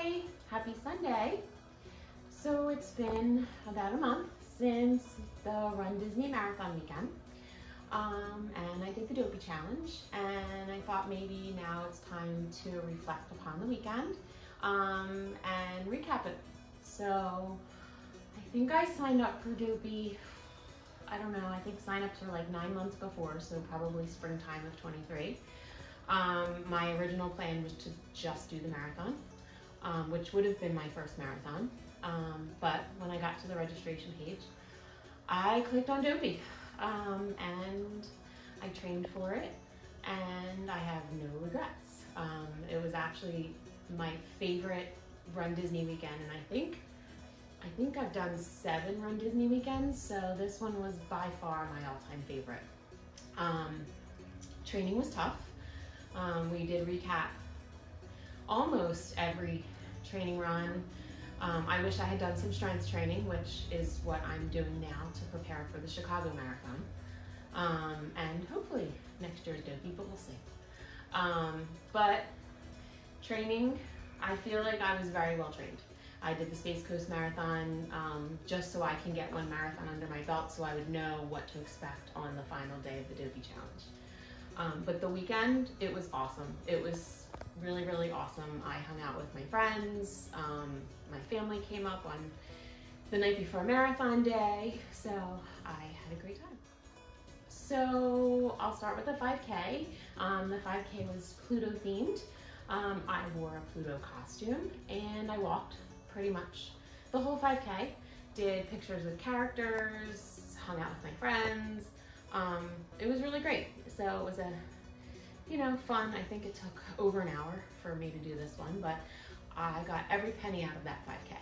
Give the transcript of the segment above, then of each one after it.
Hi, happy Sunday. So it's been about a month since the RunDisney marathon weekend. And I did the Dopey challenge, and I thought maybe now it's time to reflect upon the weekend and recap it. So I think I signed up for Dopey, I don't know, I think sign-ups were like 9 months before, so probably springtime of 23. My original plan was to just do the marathon, which would have been my first marathon. But when I got to the registration page, I clicked on Dopey, and I trained for it, and I have no regrets. It was actually my favorite RunDisney weekend, and I think I've done 7 RunDisney weekends, so this one was by far my all-time favorite. Training was tough. We did recap almost every training run. I wish I had done some strength training, which is what I'm doing now to prepare for the Chicago Marathon. And hopefully next year's Dopey, but we'll see. But training, I feel like I was very well trained. I did the Space Coast Marathon just so I can get one marathon under my belt so I would know what to expect on the final day of the Dopey challenge. But the weekend, it was awesome. It was really, really awesome. I hung out with my friends. My family came up on the night before marathon day, so I had a great time. So I'll start with the 5K. The 5K was Pluto themed. I wore a Pluto costume and I walked pretty much the whole 5K. Did pictures with characters, hung out with my friends. It was really great. So it was a, fun. I think it took over an hour for me to do this one, but I got every penny out of that 5K.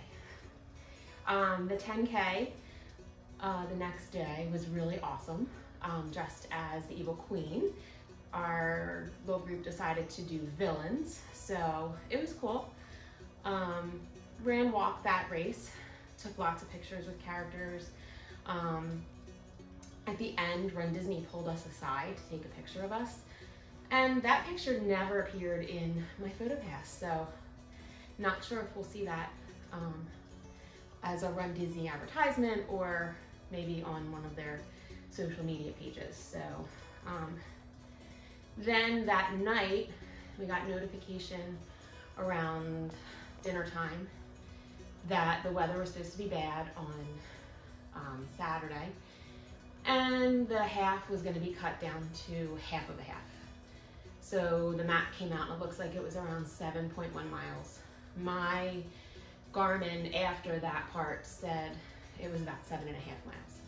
The 10K, the next day was really awesome. Dressed as the Evil Queen. Our little group decided to do villains, so it was cool. Walked that race, took lots of pictures with characters. At the end, RunDisney pulled us aside to take a picture of us, and that picture never appeared in my PhotoPass, so not sure if we'll see that as a RunDisney advertisement or maybe on one of their social media pages. So then that night, we got notification around dinner time that the weather was supposed to be bad on Saturday, and the half was going to be cut down to half of a half. So the map came out and it looks like it was around 7.1 miles. My Garmin after that part said it was about 7.5 miles.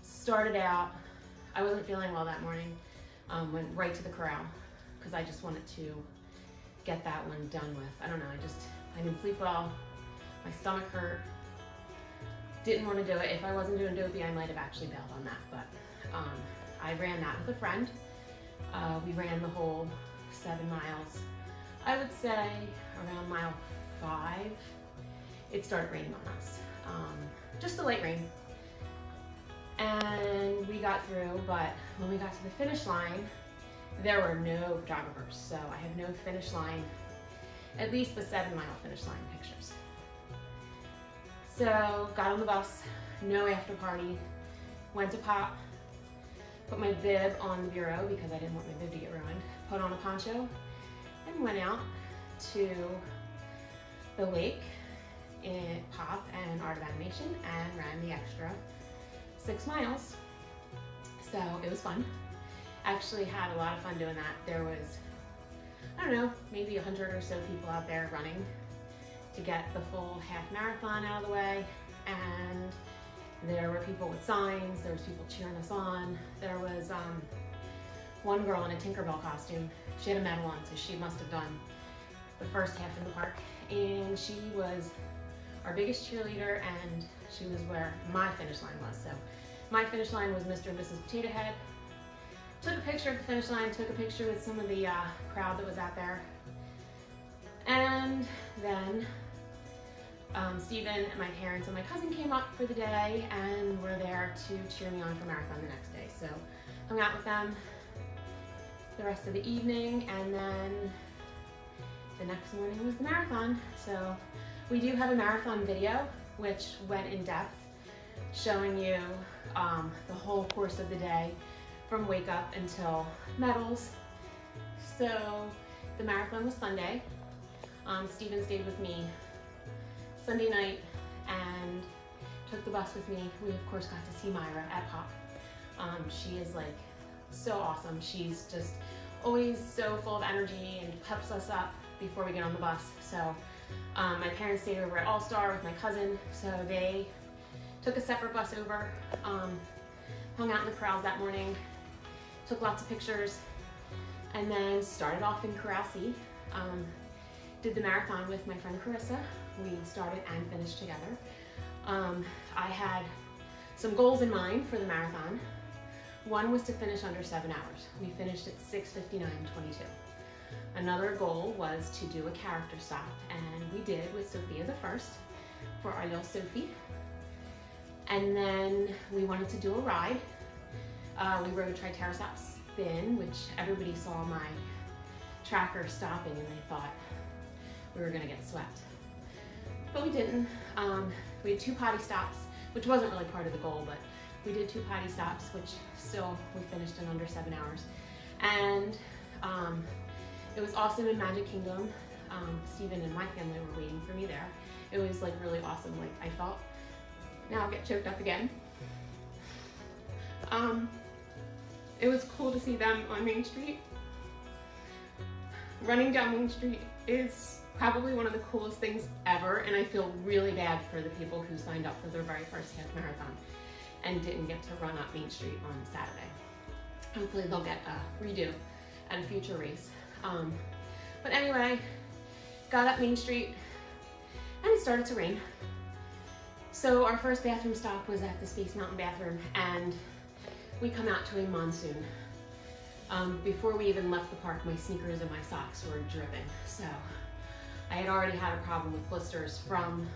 Started out, I wasn't feeling well that morning, went right to the corral because I just wanted to get that one done with. I don't know, I didn't sleep well, my stomach hurt, didn't want to do it. If I wasn't doing Dopey, I might have actually bailed on that, but I ran that with a friend. We ran the whole 7 miles. I would say around mile 5, it started raining on us. Just a light rain. And we got through, but when we got to the finish line, there were no photographers. So I have no finish line, at least the 7-mile finish line pictures. So got on the bus, no after party, went to Pop, put my bib on the bureau because I didn't want my bib to get ruined, put on a poncho, and went out to the lake in Pop and Art of Animation and ran the extra 6 miles. So it was fun. Actually had a lot of fun doing that. There was, I don't know, maybe 100 or so people out there running to get the full half marathon out of the way. And there were people with signs, there was people cheering us on. There was one girl in a Tinkerbell costume. She had a medal on, so she must have done the first half in the park. And she was our biggest cheerleader, and she was where my finish line was. So my finish line was Mr. and Mrs. Potato Head. Took a picture at the finish line, took a picture with some of the crowd that was out there. And then Steven and my parents and my cousin came up for the day and were there to cheer me on for marathon the next day. So hung out with them the rest of the evening, and then the next morning was the marathon. So we do have a marathon video, which went in depth, showing you the whole course of the day from wake up until medals. So the marathon was Sunday. Steven stayed with me Sunday night and took the bus with me. We of course got to see Myra at Pop. She is like so awesome. She's just always so full of energy and peps us up before we get on the bus. So my parents stayed over at All Star with my cousin, so they took a separate bus over, hung out in the corrals that morning, took lots of pictures, and then started off in Corral C. Did the marathon with my friend Carissa. We started and finished together. I had some goals in mind for the marathon. One was to finish under 7 hours. We finished at 6:59:22. Another goal was to do a character stop, and we did with Sophia the First for our little Sophie. And then we wanted to do a ride. We rode Triceratops Spin, which everybody saw my tracker stopping and they thought we were gonna get swept. But we didn't. We had 2 potty stops, which wasn't really part of the goal, but we did 2 potty stops, which still we finished in under 7 hours. And it was awesome in Magic Kingdom. Steven and my family were waiting for me there. It was like really awesome. Like I felt, now I'll get choked up again. It was cool to see them on Main Street. Running down Main Street is probably one of the coolest things ever, and I feel really bad for the people who signed up for their very first half marathon and didn't get to run up Main Street on Saturday. Hopefully they'll get a redo at a future race. But anyway, got up Main Street and it started to rain. So our first bathroom stop was at the Space Mountain bathroom, and we come out to a monsoon. Before we even left the park, my sneakers and my socks were dripping. So I had already had a problem with blisters from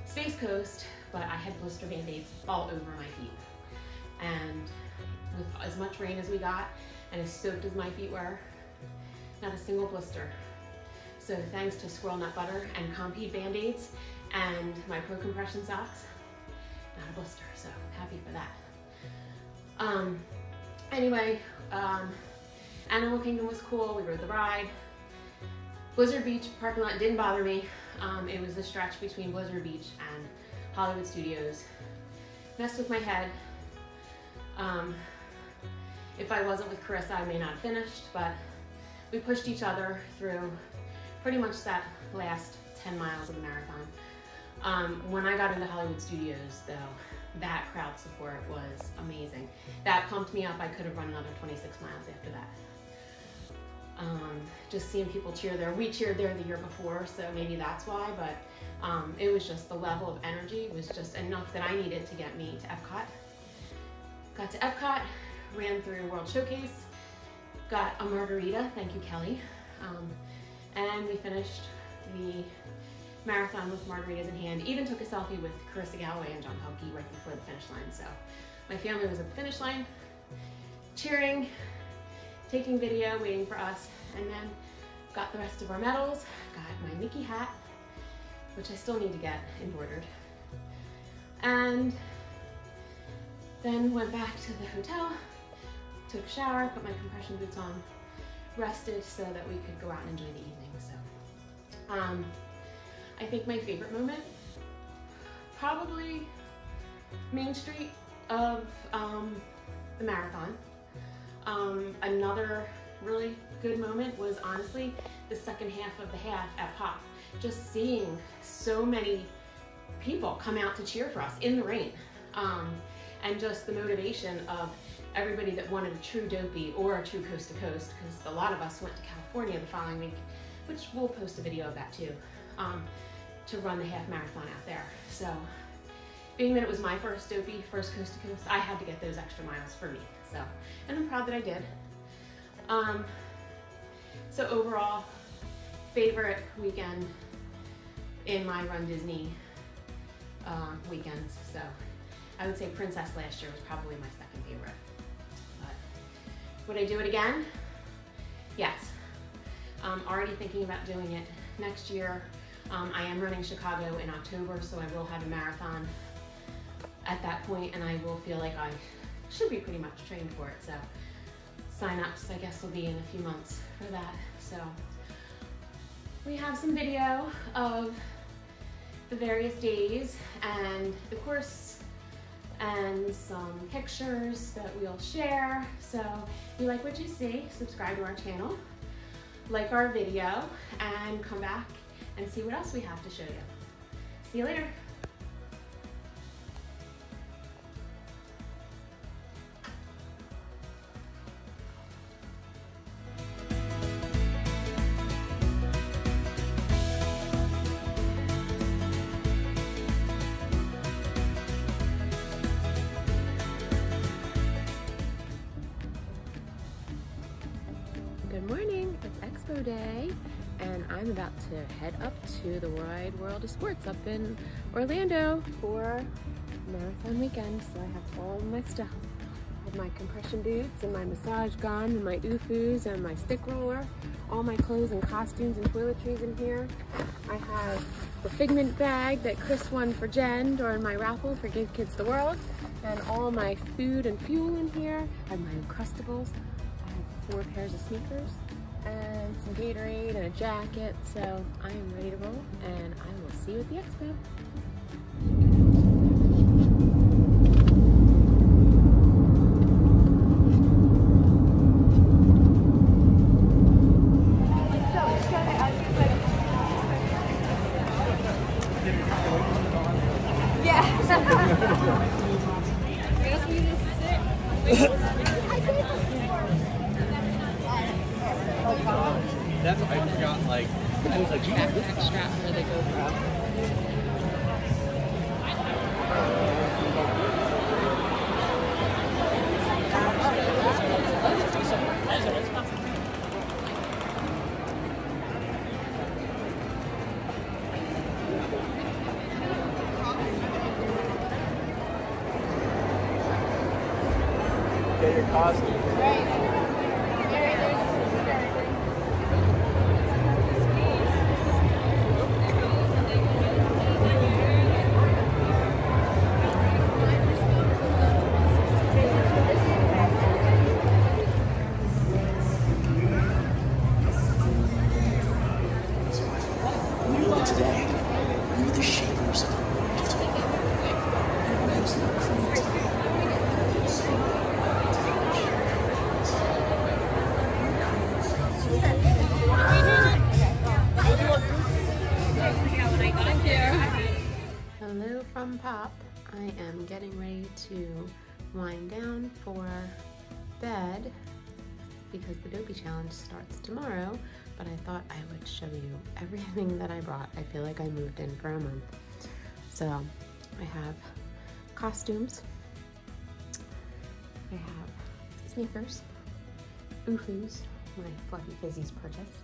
Space Coast, but I had blister band-aids all over my feet. And with as much rain as we got and as soaked as my feet were, not a single blister. So thanks to squirrel nut butter and Compeed band-aids and my Pro Compression socks, not a blister, so happy for that. Anyway, Animal Kingdom was cool. We rode the ride. Blizzard Beach parking lot didn't bother me. It was the stretch between Blizzard Beach and Hollywood Studios. Messed with my head. If I wasn't with Carissa, I may not have finished, but we pushed each other through pretty much that last 10 miles of the marathon. When I got into Hollywood Studios, though, that crowd support was amazing. That pumped me up. I could have run another 26 miles after that. Just seeing people cheer there. We cheered there the year before, so maybe that's why, but it was just the level of energy was just enough that I needed to get me to Epcot. Got to Epcot, ran through World Showcase, got a margarita, thank you Kelly, and we finished the marathon with margaritas in hand. Even took a selfie with Carissa Galloway and John Pelkey right before the finish line. So my family was at the finish line, cheering, taking video, waiting for us, and then got the rest of our medals, got my Mickey hat, which I still need to get embroidered, and then went back to the hotel, took a shower, put my compression boots on, rested so that we could go out and enjoy the evening. So I think my favorite moment, probably Main Street of the marathon. Another really good moment was honestly the second half of the half at Pop. Just seeing so many people come out to cheer for us in the rain. And just the motivation of everybody that wanted a true Dopey or a true Coast to Coast, because a lot of us went to California the following week, which we'll post a video of that too, to run the half marathon out there. So being that it was my first Dopey, first Coast to Coast, I had to get those extra miles for me. So, and I'm proud that I did. So overall, favorite weekend in my RunDisney weekends. So I would say Princess last year was probably my second favorite. But would I do it again? Yes. Already thinking about doing it next year. I am running Chicago in October, so I will have a marathon at that point, and I will feel like I should be pretty much trained for it. So sign-ups, I guess, will be in a few months for that. So we have some video of the various days and the course and some pictures that we'll share. So if you like what you see, subscribe to our channel, like our video, and come back and see what else we have to show you. See you later. Good morning, it's Expo Day, and I'm about to head up to the Wide World of Sports up in Orlando for marathon weekend. So I have all my stuff. I have my compression boots and my massage gun and my UFUs and my stick roller, all my clothes and costumes and toiletries in here. I have the Figment bag that Chris won for Jen during my raffle for Give Kids the World, and all my food and fuel in here. I have my Uncrustables. 4 pairs of sneakers and some Gatorade and a jacket. So I am ready to roll, and I will see you at the Expo. That's what I forgot, like, I was like, Backpack strap for the GoPro. get your costume. Today, we were the shapers of the world. And was not created. Hello from Pop. I am getting ready to wind down for bed because the Dopey challenge starts tomorrow, but I thought I would show you everything that I brought. I feel like I moved in for a month. So I have costumes, I have sneakers, UFUs, my Fluffy Fizzies purchase,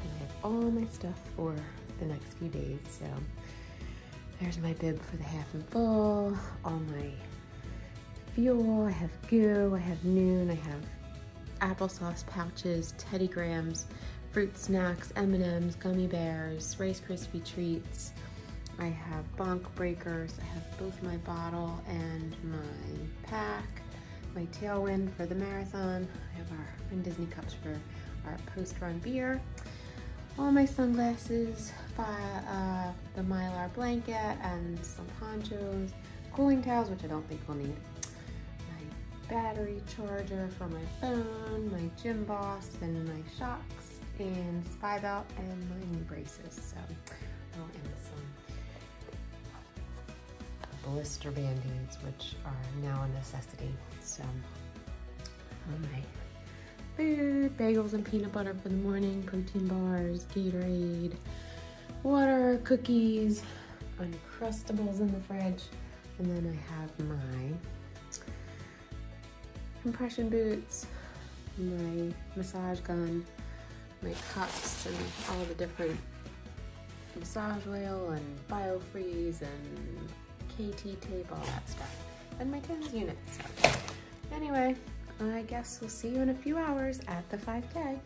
and I have all my stuff for the next few days. So there's my bib for the half and full, all my fuel, I have goo, I have Noon, I have applesauce pouches, Teddy Grahams, fruit snacks, M&Ms, gummy bears, Rice Krispie treats. I have bonk breakers. I have both my bottle and my pack, my tailwind for the marathon. I have our RunDisney cups for our post-run beer. All my sunglasses, the Mylar blanket, and some ponchos, cooling towels, which I don't think we'll need. Battery charger for my phone, my Gym Boss, and my shocks, and spy belt, and my knee braces. So, oh, and some blister band-aids, which are now a necessity. So, all my food, bagels and peanut butter for the morning, protein bars, Gatorade, water, cookies, Uncrustables in the fridge, and then I have my compression boots, my massage gun, my cups, and all the different massage oil and biofreeze and KT tape, all that stuff, and my TENS unit. So anyway, I guess we'll see you in a few hours at the 5K.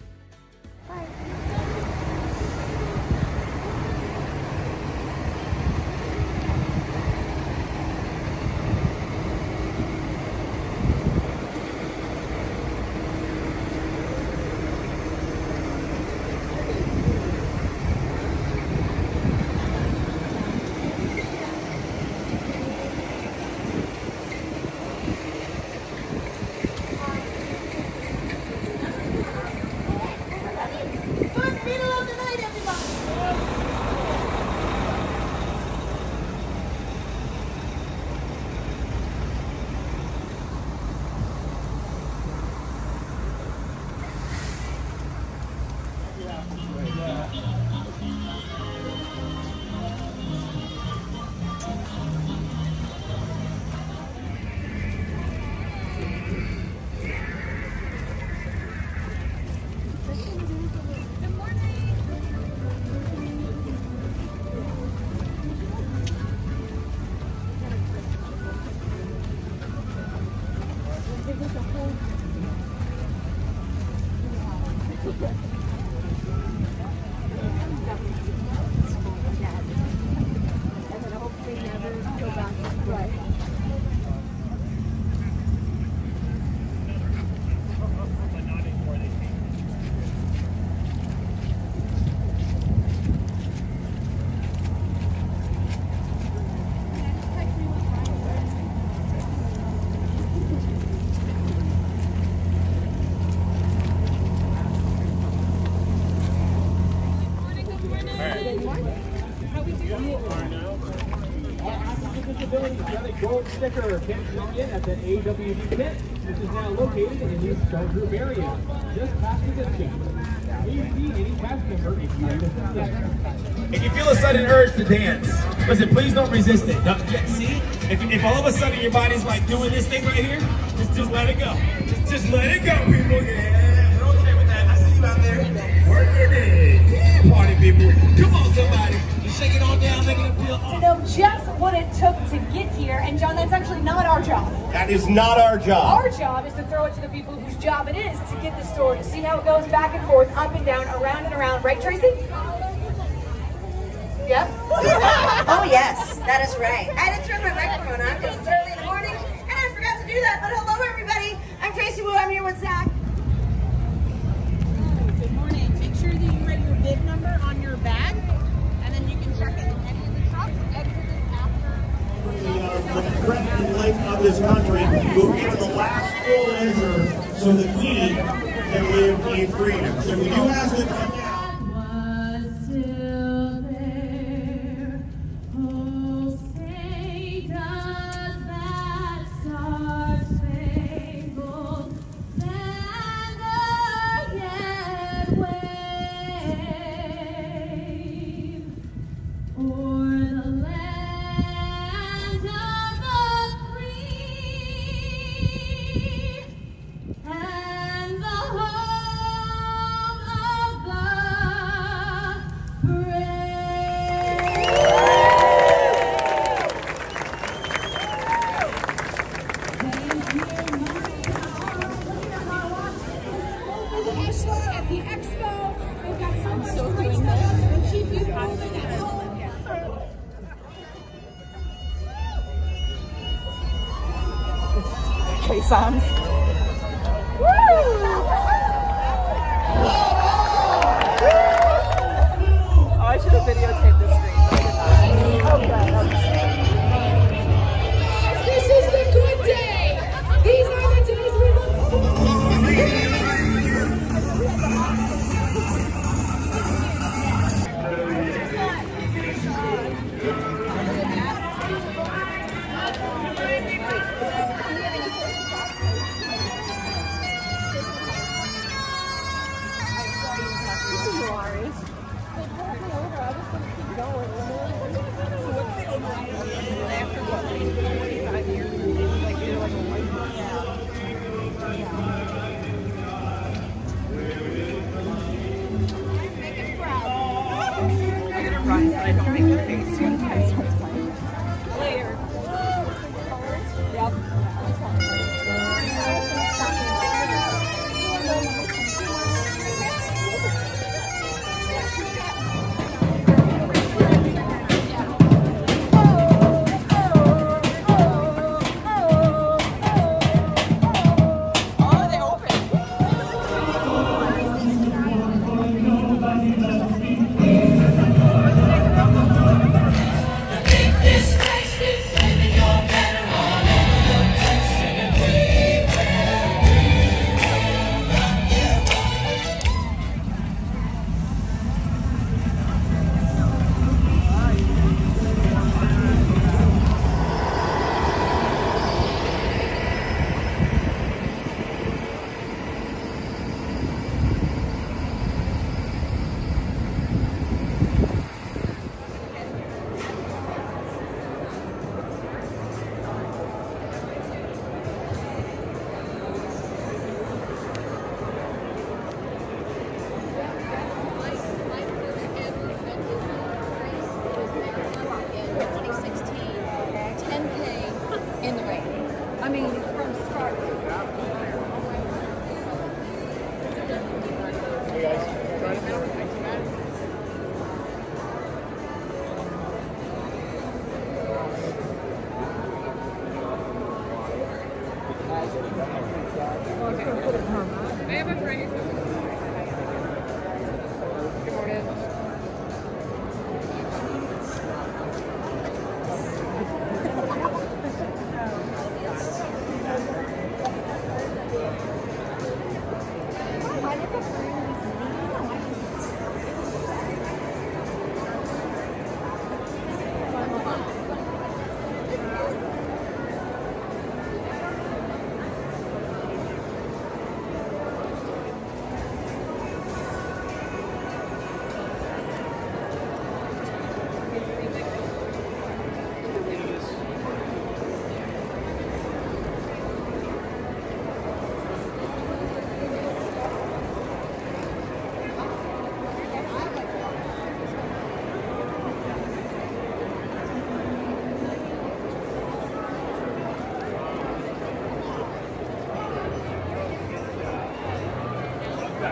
Gold sticker can come in at the AWD pit, which is now located in the start group area, just past the discount. Please see any cast member if you understand. If you feel a sudden urge to dance, listen, please don't resist it. See, if all of a sudden your body's like doing this thing right here, just let it go. Just let it go, people. Yeah, we're okay with that. I see you out there working it. Yeah, party people. Come on, somebody. Shake it on down, making it feel awesome. To know just what it took to get here, and John, that's actually not our job. That is not our job. Our job is to throw it to the people whose job it is to get the store, to see how it goes back and forth, up and down, around and around. Right, Tracy? Yep. Oh yes, that is right. I had to turn my microphone on because it's early in the morning, and I forgot to do that. But hello, everybody. I'm Tracy Wu. I'm here with Zach. Good morning. Make sure that you write your bid number on your bag. Check it. Any of the trucks exited after the breadth and length of this country, we'll give the last full measure so that we can live in freedom. So we do ask them to come down. At the Expo, we've got so much great stuff to keep you moving at home. K-songs. Oh, I should have videotaped this screen. This is the good day. These are the days we look forward to. Run so I don't make the face when I start playing. Later. Yep.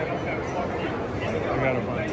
got a bunch.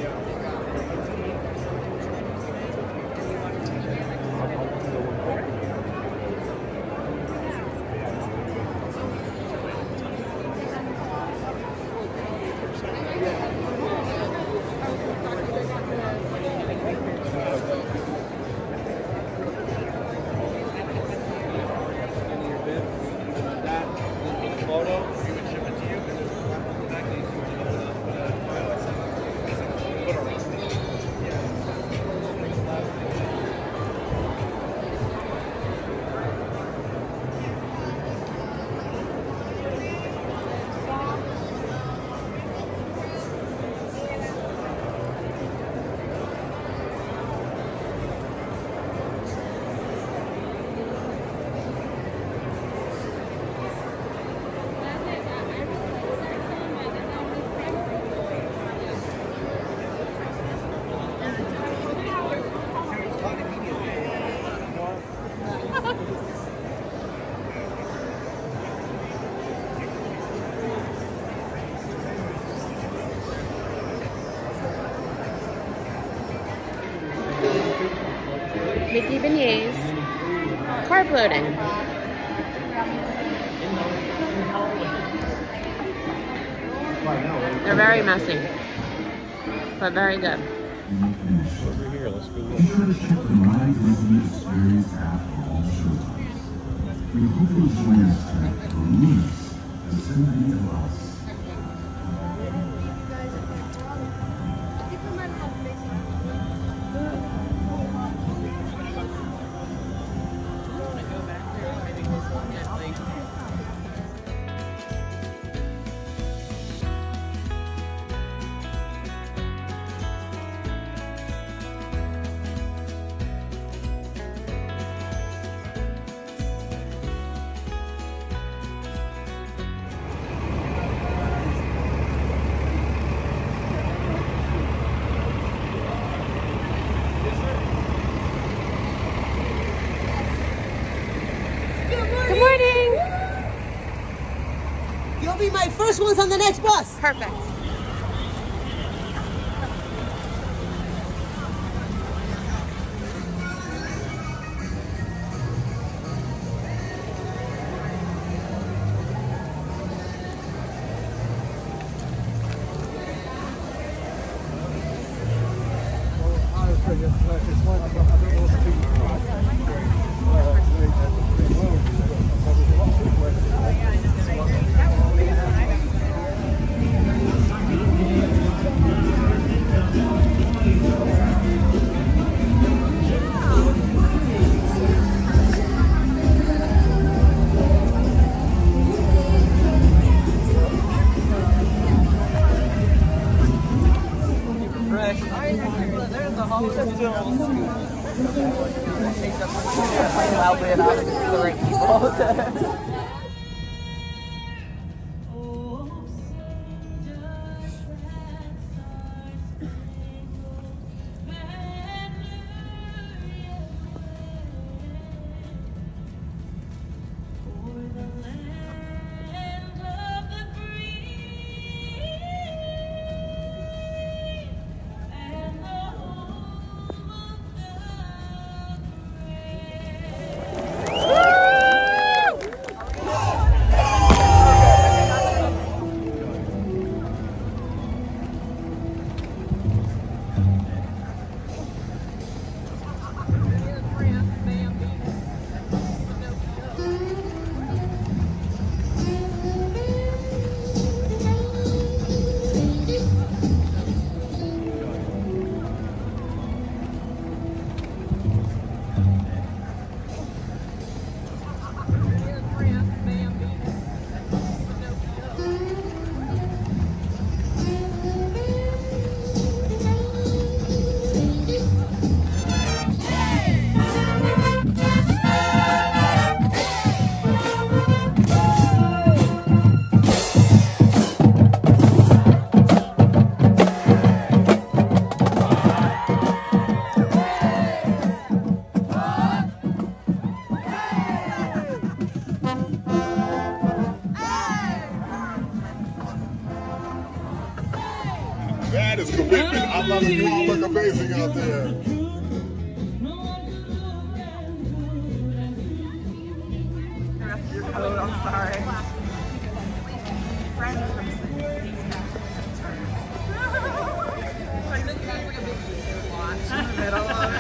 Mickey beignets, carb loading. They're very messy, but very good. Over here, let's go Be sure to check the RunDisney Experience app for all showtimes. We hope you'll join us tonight for Lunas, the Symphony of Us. Good morning. You'll be my first ones on the next bus. Perfect. That is commitment. I love it. You all look amazing out there. Oh, I'm sorry. I think that's like a big launch in the middle of it.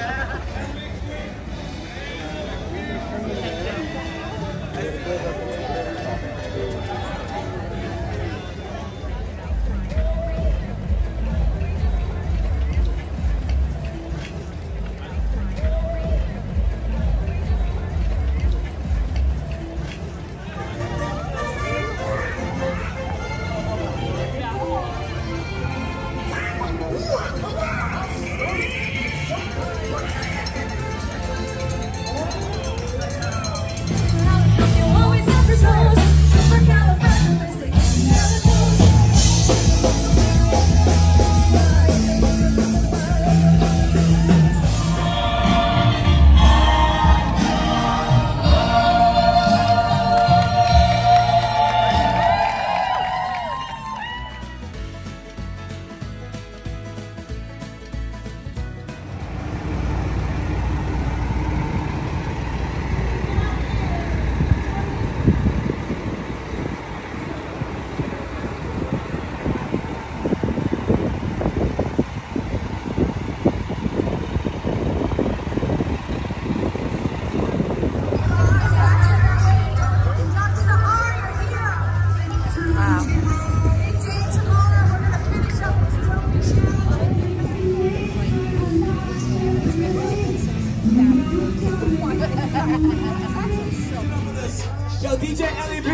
Yo, DJ LEB,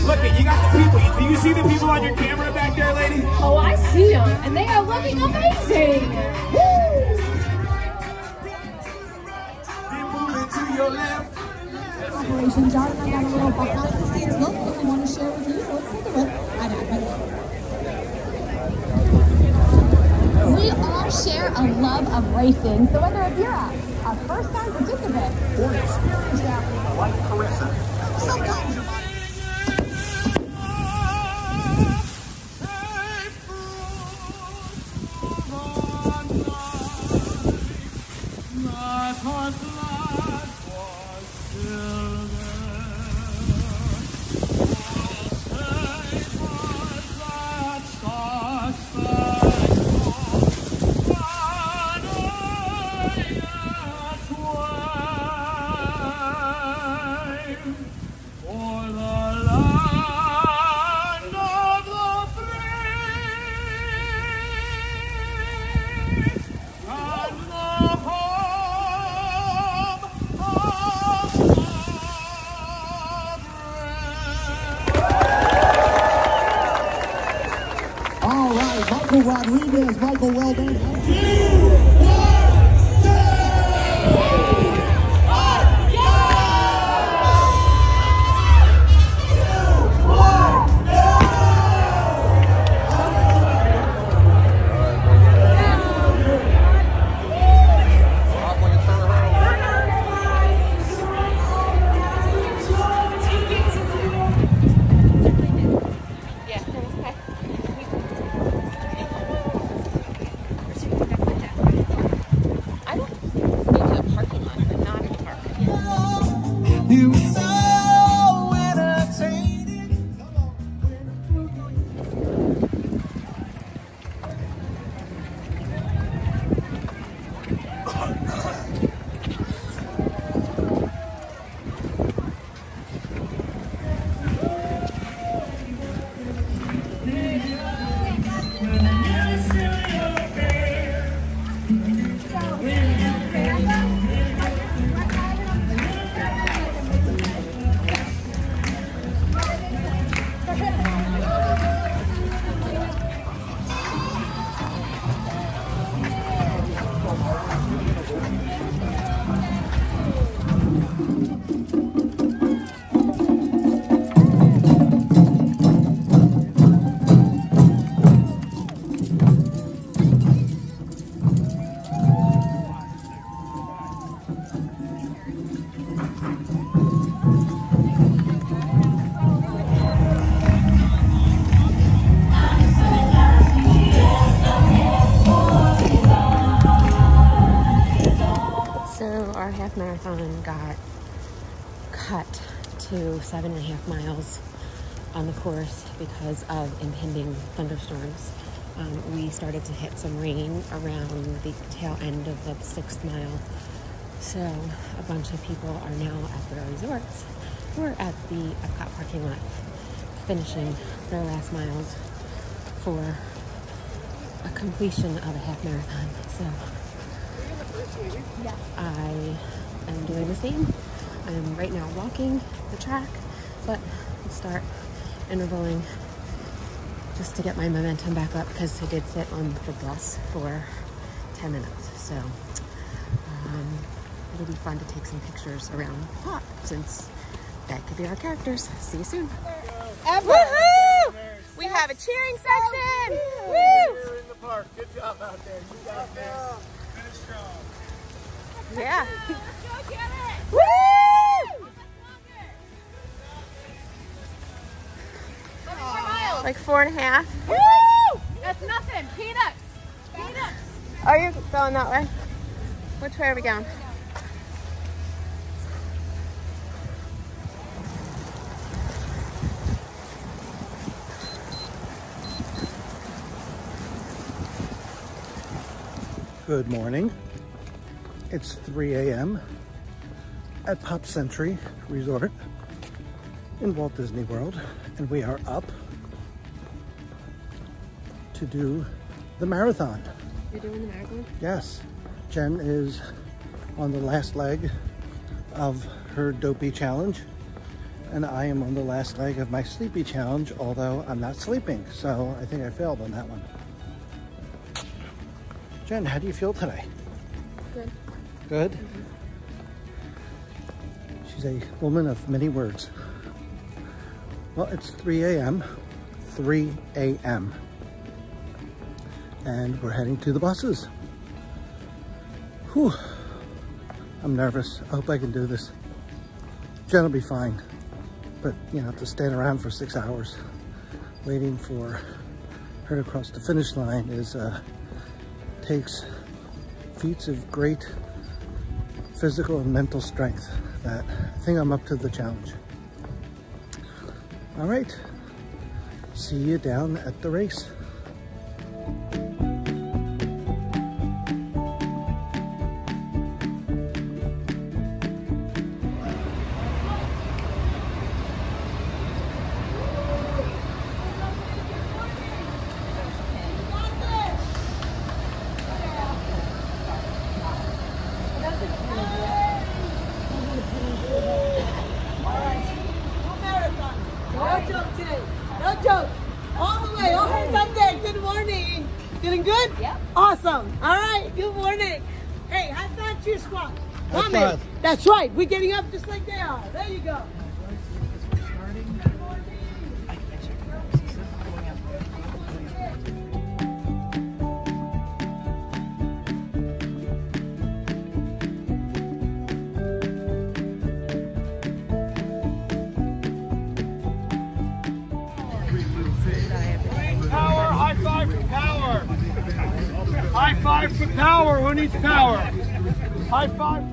look it, you got the people. Do you see the people on your camera back there, lady? Oh, I see them, and they are looking amazing. Woo! Then moving to your left. Operation Dart, and I got a little behind the scenes look that we want to share with you. So let's take a look at it. We all share a love of racing, so whether if you're a first-time participant or an experienced athlete like Carissa, sometimes you might. Michael Rodriguez, Michael, well done. I don't know the parking lot. marathon got cut to 7.5 miles on the course because of impending thunderstorms. We started to hit some rain around the tail end of the 6th mile. So a bunch of people are now at their resorts. We're at the Epcot parking lot finishing their last miles for a completion of a half marathon. So I am doing the same. I'm right now walking the track, but I'll start intervaling just to get my momentum back up because I did sit on the bus for 10 minutes. So it'll be fun to take some pictures around the park since that could be our characters. See you soon. Woohoo! We have a cheering section. Woo! You're in the park. Good job out there. You got this. Finish strong. Yeah. Go get it! Woo! Like 4.5. Woo! That's nothing. Peanuts. Peanuts. Oh, you're going that way? Which way are we going? Good morning. It's 3 a.m. at Pop Century Resort in Walt Disney World, and we are up to do the marathon. You're doing the marathon? Yes. Jen is on the last leg of her Dopey challenge, and I am on the last leg of my Sleepy challenge, although I'm not sleeping, so I think I failed on that one. Jen, how do you feel today? Good. Good? She's a woman of many words. Well, it's 3 a.m. 3 a.m. And we're heading to the buses. Whew. I'm nervous. I hope I can do this. Jen will be fine. But, you know, to stand around for 6 hours waiting for her to cross the finish line is takes feats of great physical and mental strength that I think I'm up to the challenge. All right, see you down at the race. No joke. All the way. All hands on deck. Good morning. Feeling good? Yep. Awesome. All right. Good morning. Hey, high five to your squad. Come in. That's right. We're getting up just like they are. There you go. Power, high five for power. High five for power. Who needs power? High five.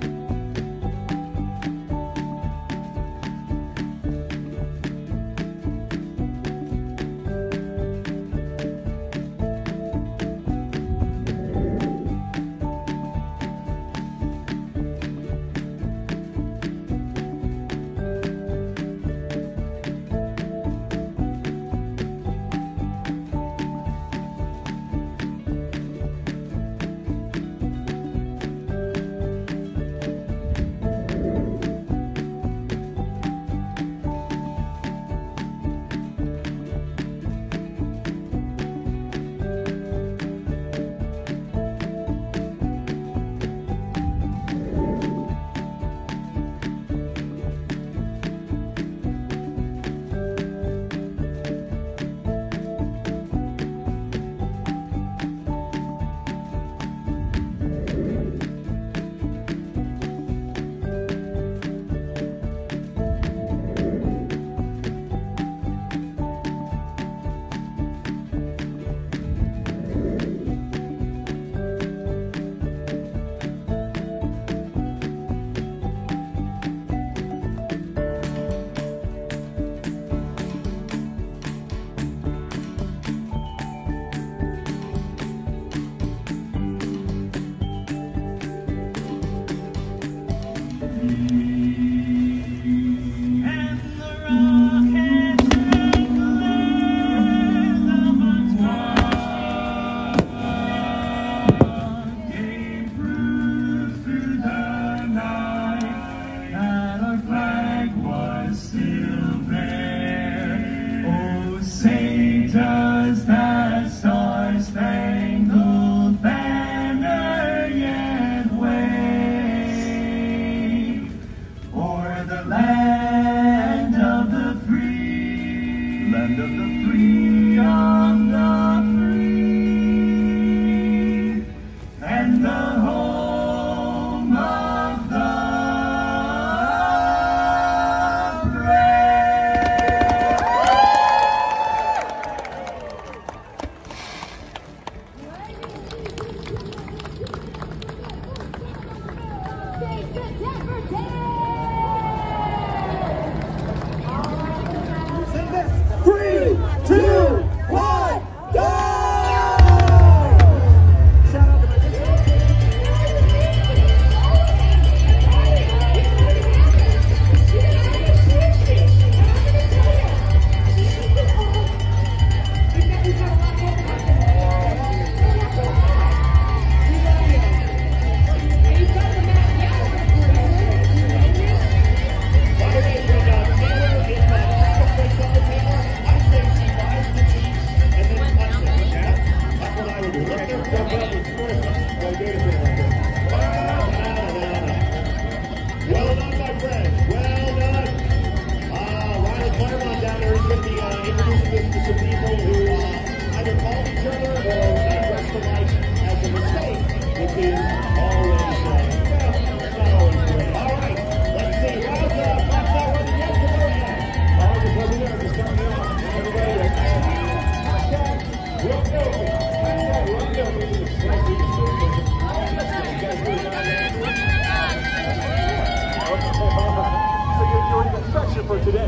For today.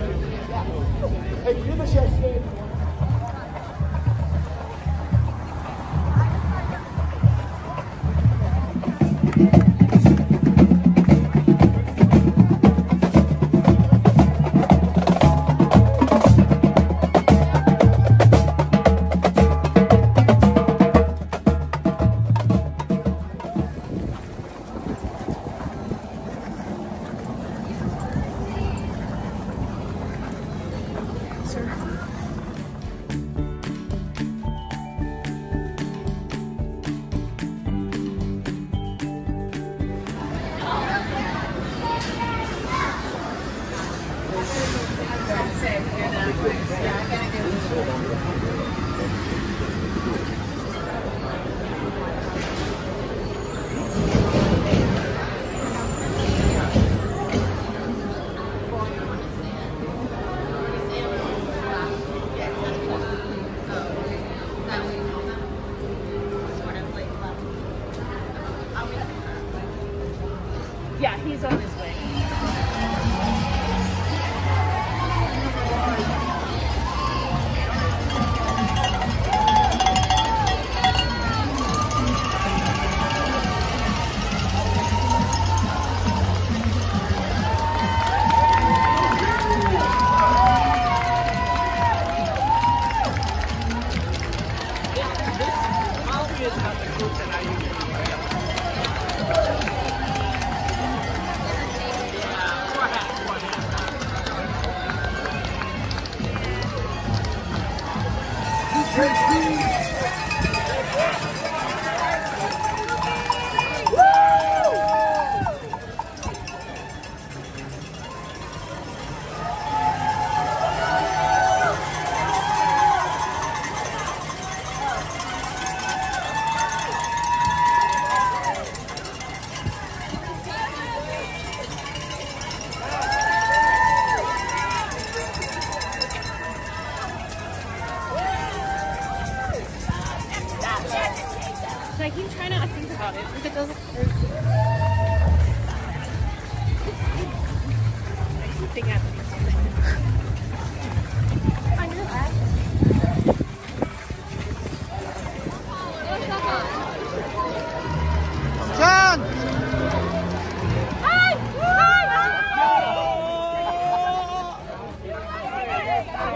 Hey, do the chef stand? Yeah, he's on his way. I keep trying not to think about it because it doesn't hurt. I keep thinking of on your left. John! Hi! Hi!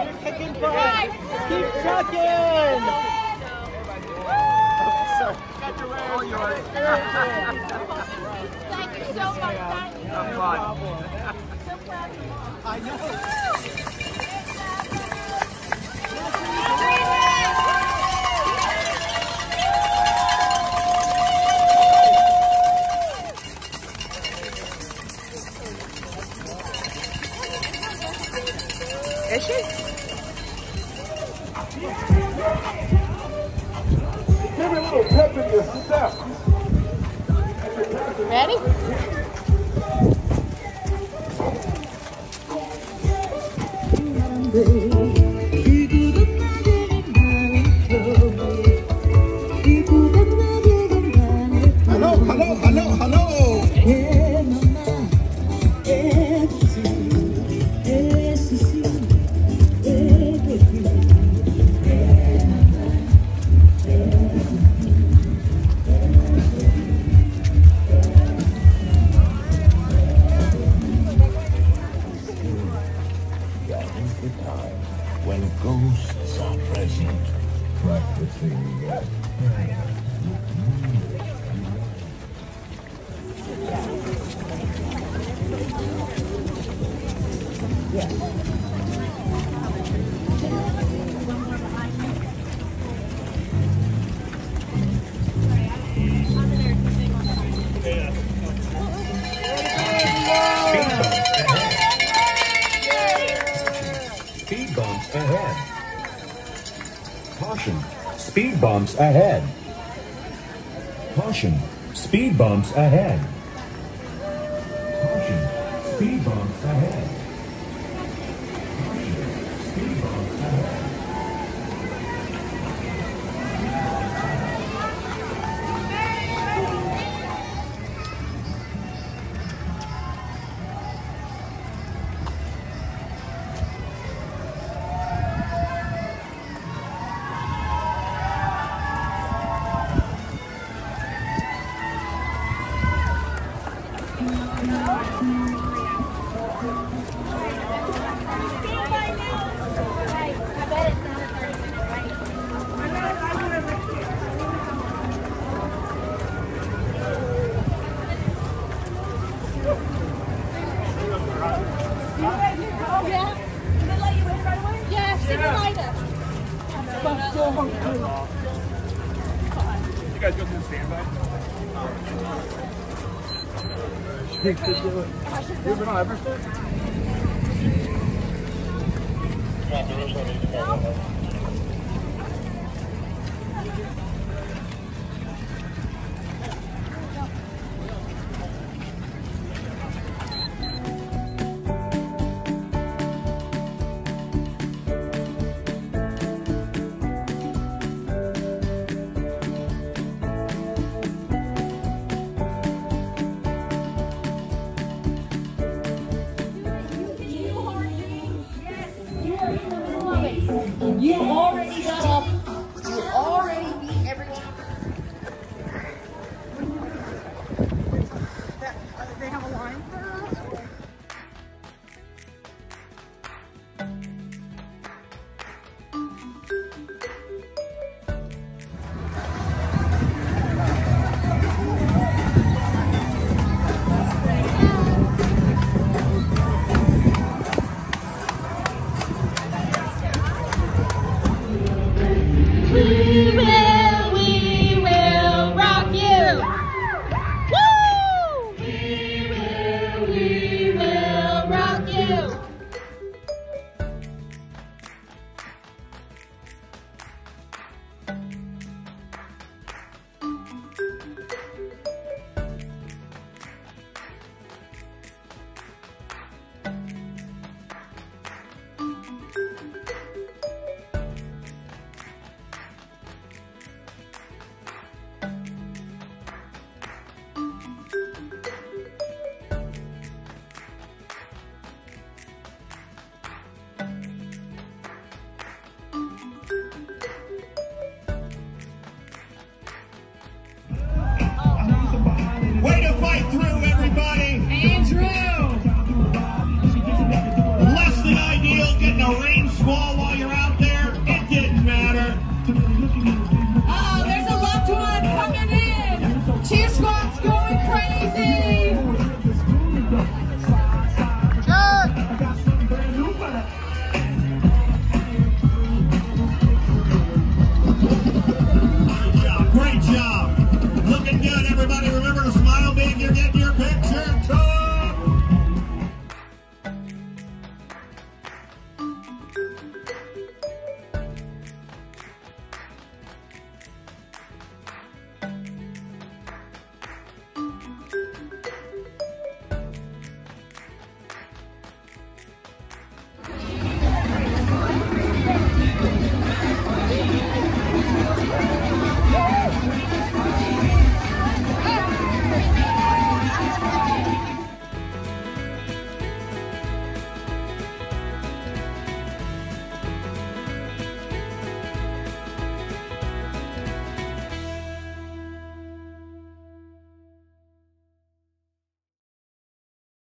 You're kicking butt! Keep trucking! Got your way on yours. Thank you so much. Have fun. I know. Is she? Give me a little pep in your step. Ready? Hello, hello, hello, hello. Caution, speed bumps ahead. Caution, speed bumps ahead. Caution, speed bumps ahead. Caution, speed bumps ahead. You guys go through the standby? You ever been on Everest?